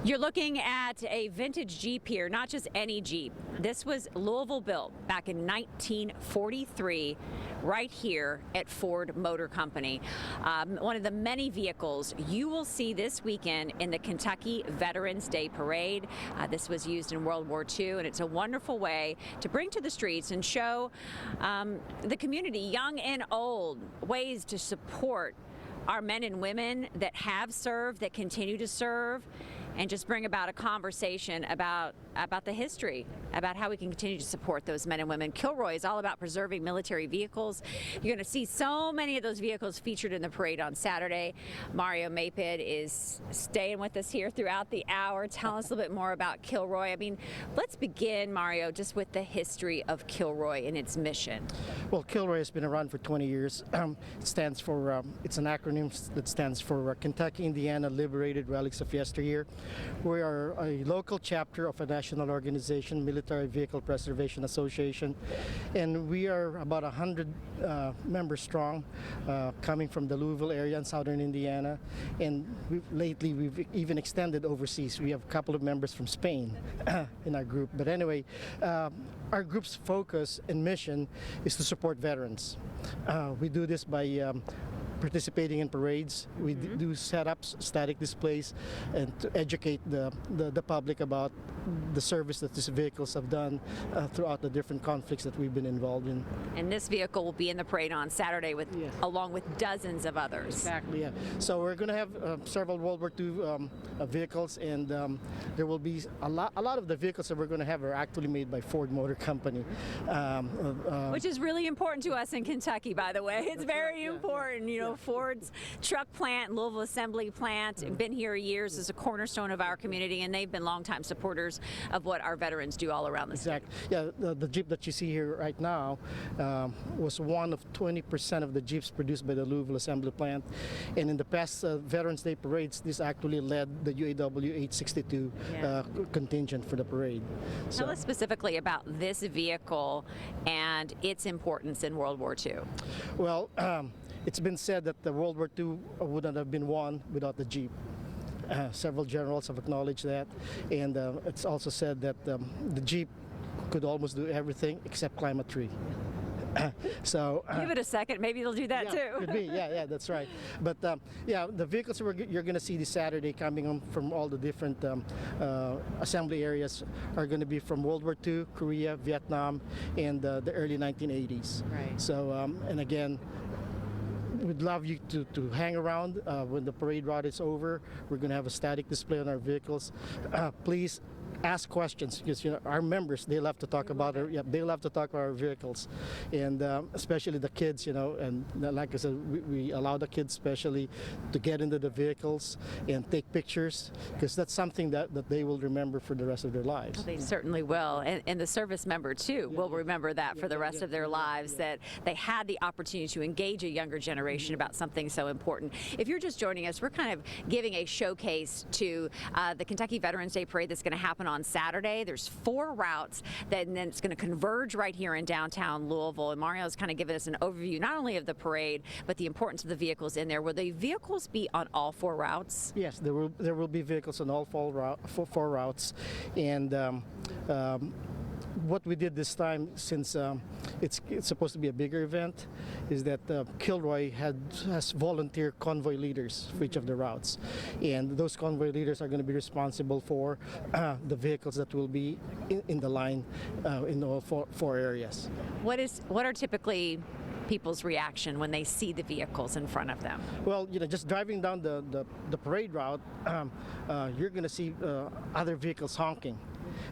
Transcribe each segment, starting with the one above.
You're looking at a vintage Jeep here, not just any Jeep. This was Louisville built back in 1943 right here at Ford Motor Company. One of the many vehicles you will see this weekend in the Kentucky Veterans Day Parade. This was used in World War II, and it's a wonderful way to bring to the streets and show the community, young and old, ways to support our men and women that have served, that continue to serve, and just bring about a conversation about the history, about how we can continue to support those men and women. KILROY is all about preserving military vehicles. You're going to see so many of those vehicles featured in the parade on Saturday. Mario Mapid is staying with us here throughout the hour. Tell us a little bit more about KILROY. I mean, let's begin, Mario, just with the history of KILROY and its mission. Well, KILROY has been around for 20 years. It stands for, it's an acronym that stands for Kentucky, Indiana Liberated Relics of Yesteryear. We are a local chapter of a national organization, Military Vehicle Preservation Association, and we are about 100 members strong, coming from the Louisville area in southern Indiana, and lately we've even extended overseas. We have a couple of members from Spain in our group. But anyway, our group's focus and mission is to support veterans. We do this by participating in parades. We do setups, static displays, and to educate the public about the service that these vehicles have done throughout the different conflicts that we've been involved in. And this vehicle will be in the parade on Saturday with, yes, along with dozens of others. Exactly, yeah. So we're going to have several World War II vehicles, and there will be a lot of the vehicles that we're going to have are actually made by Ford Motor Company. Which is really important to us in Kentucky, by the way. It's very important. You know, Ford's truck plant, Louisville assembly plant, been here years, is a cornerstone of our community, and they've been longtime supporters of what our veterans do all around the state. Yeah, the Jeep that you see here right now was one of 20% of the Jeeps produced by the Louisville assembly plant, and in the past Veterans Day parades, this actually led the UAW 862 contingent for the parade. So, tell us specifically about this vehicle and its importance in World War II. Well, it's been said that the World War II wouldn't have been won without the Jeep. Several generals have acknowledged that, and it's also said that the Jeep could almost do everything except climb a tree. So give it a second, maybe they'll do that too. Could be, yeah, that's right. But yeah, the vehicles you're going to see this Saturday coming from all the different assembly areas are going to be from World War II, Korea, Vietnam, and the early 1980s. Right. So and again, we'd love you to hang around when the parade route is over. We're going to have a static display on our vehicles. Please ask questions, because our members, they love to talk about they love to talk about our vehicles, and especially the kids, and like I said, we allow the kids especially to get into the vehicles and take pictures, because that's something that they will remember for the rest of their lives. Well, they certainly will, and the service member too will remember that for the rest of their lives, that they had the opportunity to engage a younger generation about something so important. If you're just joining us, we're kind of giving a showcase to the Kentucky Veterans Day Parade that's going to happen on Saturday. There's 4 routes and then it's going to converge right here in downtown Louisville, and Mario's kind of given us an overview not only of the parade but the importance of the vehicles in there. Will the vehicles be on all 4 routes? Yes, there will be vehicles on all 4 routes, and what we did this time, since it's supposed to be a bigger event, is that KILROY has volunteer convoy leaders for each of the routes, and those convoy leaders are going to be responsible for the vehicles that will be in the line in all 4 areas. What are typically people's reaction when they see the vehicles in front of them? Well, just driving down the parade route, you're going to see other vehicles honking,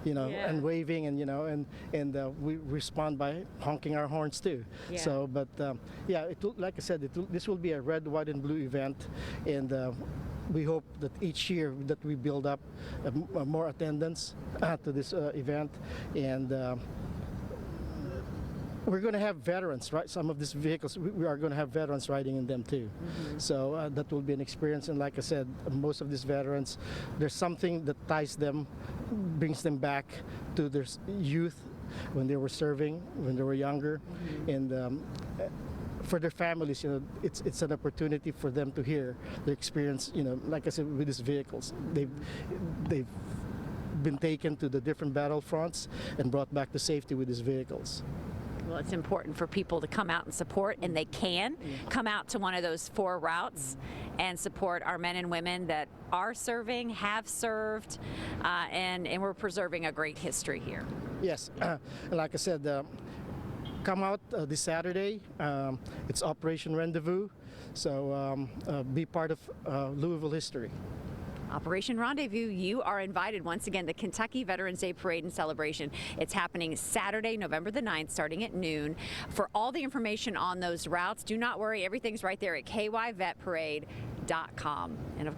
and waving, and we respond by honking our horns too. Yeah. So, but yeah, like I said, this will be a red, white, and blue event, and we hope that each year that we build up more attendance to this event, and we're going to have veterans, right? Some of these vehicles, we are going to have veterans riding in them too. So that will be an experience. And like I said, most of these veterans, there's something that ties them, brings them back to their youth when they were serving, when they were younger. And for their families, it's an opportunity for them to hear their experience. Like I said, with these vehicles, they've been taken to the different battlefronts and brought back to safety with these vehicles. Well, it's important for people to come out and support, and they can come out to one of those 4 routes and support our men and women that are serving, have served, and we're preserving a great history here. Yes, like I said, come out this Saturday. It's Operation Rendezvous, so be part of Louisville history. Operation Rendezvous, you are invited once again. The Kentucky Veterans Day Parade and Celebration. It's happening Saturday, November the 9th, starting at noon. For all the information on those routes, do not worry, everything's right there at kyvetparade.com. And of